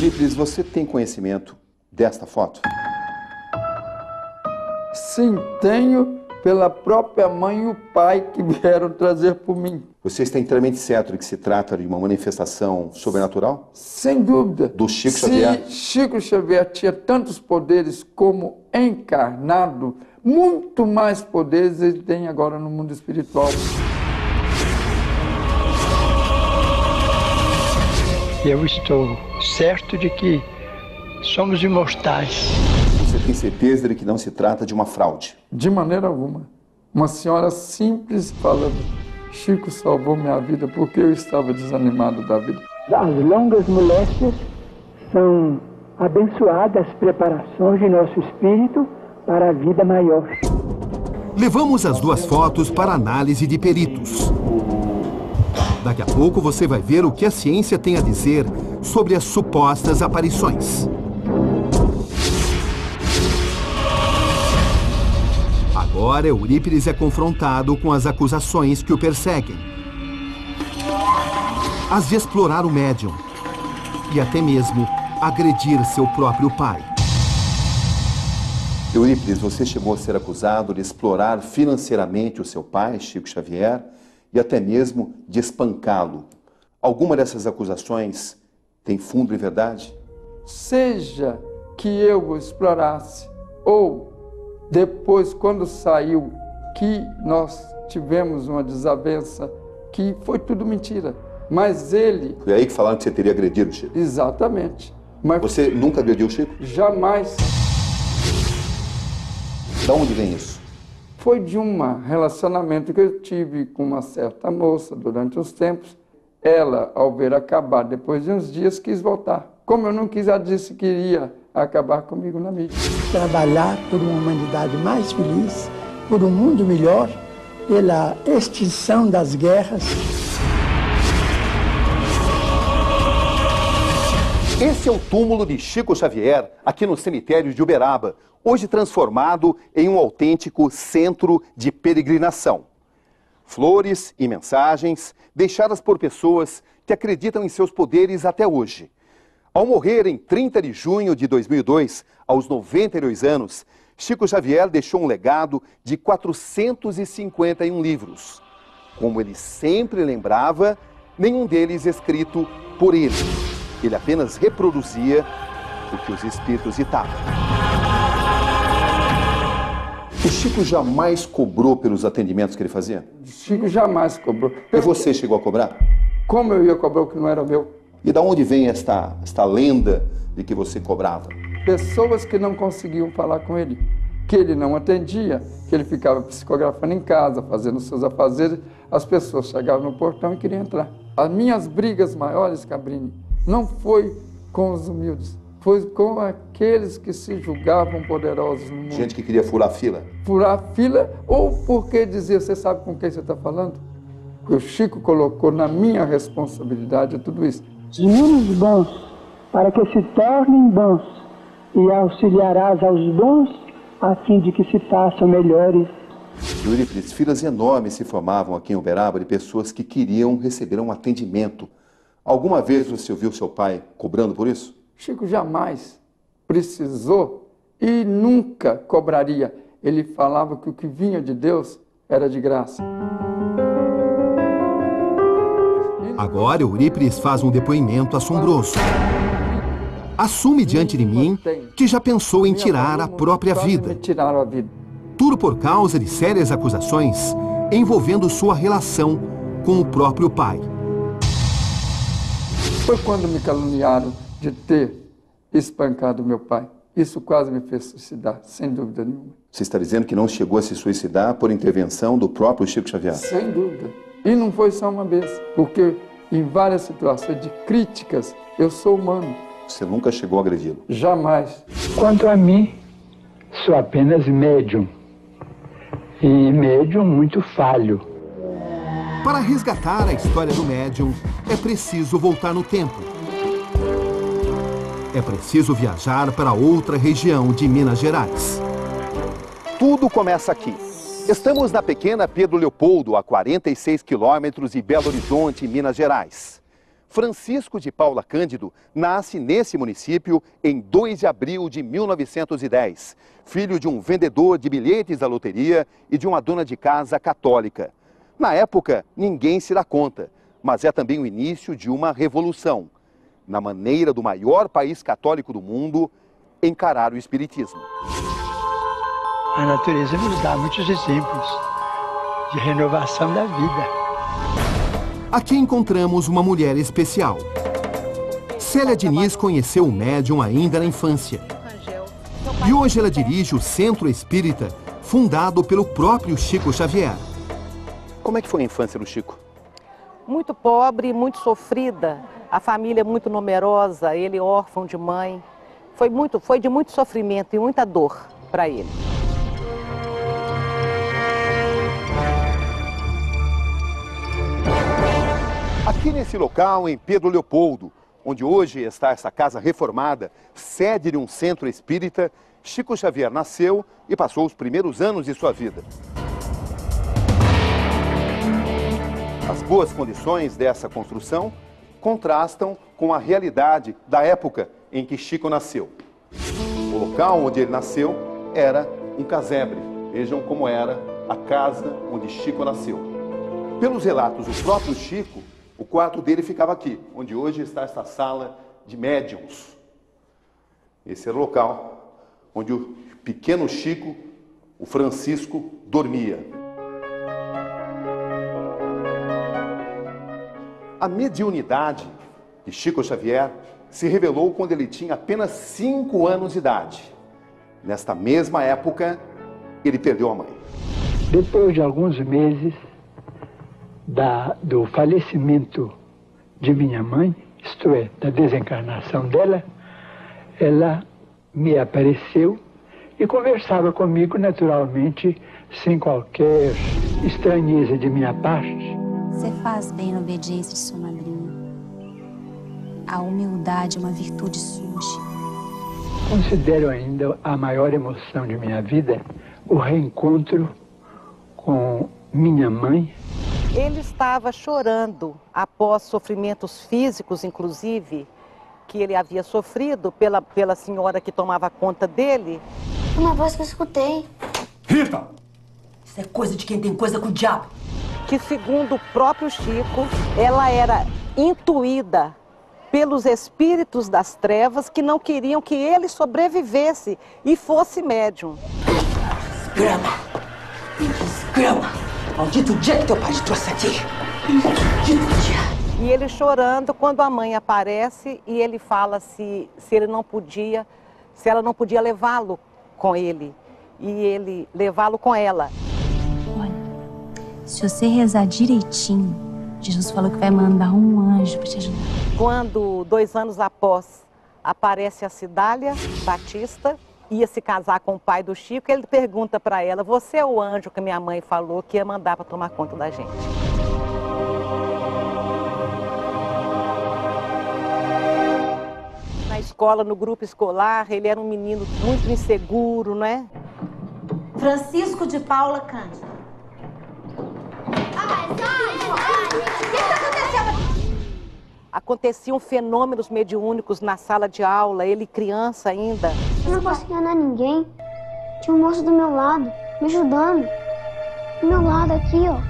Eurípides, você tem conhecimento desta foto? Sim, tenho, pela própria mãe e o pai que vieram trazer por mim. Você está inteiramente certo de que se trata de uma manifestação sobrenatural? Sem dúvida. Do Chico Xavier? Se Chico Xavier tinha tantos poderes como encarnado, muito mais poderes ele tem agora no mundo espiritual. Eu estou certo de que somos imortais. Você tem certeza de que não se trata de uma fraude? De maneira alguma. Uma senhora simples falando: Chico salvou minha vida porque eu estava desanimado da vida. As longas moléstias são abençoadas preparações de nosso espírito para a vida maior. Levamos as duas fotos para análise de peritos. Daqui a pouco você vai ver o que a ciência tem a dizer sobre as supostas aparições. Agora, Eurípides é confrontado com as acusações que o perseguem. As de explorar o médium e até mesmo agredir seu próprio pai. Eurípides, você chegou a ser acusado de explorar financeiramente o seu pai, Chico Xavier, e até mesmo de espancá-lo. Alguma dessas acusações tem fundo de verdade? Seja que eu o explorasse, ou depois, quando saiu, que nós tivemos uma desavença, que foi tudo mentira. Mas ele... Foi aí que falaram que você teria agredido o Chico? Exatamente. Mas você nunca agrediu o Chico? Jamais. De onde vem isso? Foi de um relacionamento que eu tive com uma certa moça durante os tempos. Ela, ao ver acabar, depois de uns dias, quis voltar. Como eu não quis, ela disse que iria acabar comigo na mídia. Trabalhar por uma humanidade mais feliz, por um mundo melhor, pela extinção das guerras. Esse é o túmulo de Chico Xavier, aqui no cemitério de Uberaba, hoje transformado em um autêntico centro de peregrinação. Flores e mensagens deixadas por pessoas que acreditam em seus poderes até hoje. Ao morrer em 30 de junho de 2002, aos 92 anos, Chico Xavier deixou um legado de 451 livros. Como ele sempre lembrava, nenhum deles escrito por ele. Ele apenas reproduzia o que os espíritos ditavam. O Chico jamais cobrou pelos atendimentos que ele fazia? O Chico jamais cobrou. E você chegou a cobrar? Como eu ia cobrar o que não era meu? E de onde vem esta lenda de que você cobrava? Pessoas que não conseguiam falar com ele, que ele não atendia, que ele ficava psicografando em casa, fazendo seus afazeres, as pessoas chegavam no portão e queriam entrar. As minhas brigas maiores, Cabrini, não foi com os humildes, foi com aqueles que se julgavam poderosos no mundo. Gente que queria furar fila? Furar fila, ou porque dizia: você sabe com quem você está falando? Porque o Chico colocou na minha responsabilidade tudo isso. Os menos bons, para que se tornem bons, e auxiliarás aos bons, a fim de que se façam melhores. Eurípides, filas enormes se formavam aqui em Uberaba de pessoas que queriam receber um atendimento. Alguma vez você ouviu seu pai cobrando por isso? Chico jamais precisou e nunca cobraria. Ele falava que o que vinha de Deus era de graça. Agora, Eurípides faz um depoimento assombroso. Assume diante de mim que já pensou em tirar a própria vida. Tudo por causa de sérias acusações envolvendo sua relação com o próprio pai. Foi quando me caluniaram de ter espancado meu pai. Isso quase me fez suicidar, sem dúvida nenhuma. Você está dizendo que não chegou a se suicidar por intervenção do próprio Chico Xavier? Sem dúvida. E não foi só uma vez, porque em várias situações de críticas, eu sou humano. Você nunca chegou a agredi-lo? Jamais. Quanto a mim, sou apenas médium. E médium muito falho. Para resgatar a história do médium, é preciso voltar no tempo. É preciso viajar para outra região de Minas Gerais. Tudo começa aqui. Estamos na pequena Pedro Leopoldo, a 46 quilômetros de Belo Horizonte, Minas Gerais. Francisco de Paula Cândido nasce nesse município em 2 de abril de 1910, filho de um vendedor de bilhetes da loteria e de uma dona de casa católica. Na época, ninguém se dá conta, mas é também o início de uma revolução, na maneira do maior país católico do mundo encarar o espiritismo. A natureza nos dá muitos exemplos de renovação da vida. Aqui encontramos uma mulher especial. Célia Diniz conheceu o médium ainda na infância. E hoje ela dirige o Centro Espírita, fundado pelo próprio Chico Xavier. Como é que foi a infância do Chico? Muito pobre, muito sofrida, a família muito numerosa, ele órfão de mãe. Foi de muito sofrimento e muita dor para ele. Aqui nesse local, em Pedro Leopoldo, onde hoje está essa casa reformada, sede de um centro espírita, Chico Xavier nasceu e passou os primeiros anos de sua vida. As boas condições dessa construção contrastam com a realidade da época em que Chico nasceu. O local onde ele nasceu era um casebre. Vejam como era a casa onde Chico nasceu. Pelos relatos do próprio Chico, o quarto dele ficava aqui, onde hoje está esta sala de médiuns. Esse era o local onde o pequeno Chico, o Francisco, dormia. A mediunidade de Chico Xavier se revelou quando ele tinha apenas 5 anos de idade. Nesta mesma época, ele perdeu a mãe. Depois de alguns meses do falecimento de minha mãe, isto é, da desencarnação dela, ela me apareceu e conversava comigo naturalmente, sem qualquer estranheza de minha parte. Você faz bem na obediência de sua madrinha. A humildade é uma virtude sua, Chico. Considero ainda a maior emoção de minha vida o reencontro com minha mãe. Ele estava chorando após sofrimentos físicos, inclusive, que ele havia sofrido pela senhora que tomava conta dele. Uma voz que eu escutei. Rita! Isso é coisa de quem tem coisa com o diabo. Que, segundo o próprio Chico, ela era intuída pelos espíritos das trevas que não queriam que ele sobrevivesse e fosse médium. Desgrama! Desgrama! Maldito dia que teu pai te trouxe aqui! Maldito dia! E ele chorando quando a mãe aparece e ele fala se ela não podia levá-lo com ele e ele levá-lo com ela. Olha, se você rezar direitinho, Jesus falou que vai mandar um anjo para te ajudar. Quando, 2 anos após, aparece a Cidália Batista, ia se casar com o pai do Chico, ele pergunta para ela: você é o anjo que minha mãe falou que ia mandar para tomar conta da gente? Na escola, no grupo escolar, ele era um menino muito inseguro, não é? Francisco de Paula Cândido. Aconteciam fenômenos mediúnicos na sala de aula, ele criança ainda. Eu não posso enganar ninguém. Tinha um moço do meu lado, me ajudando. Do meu lado aqui, ó.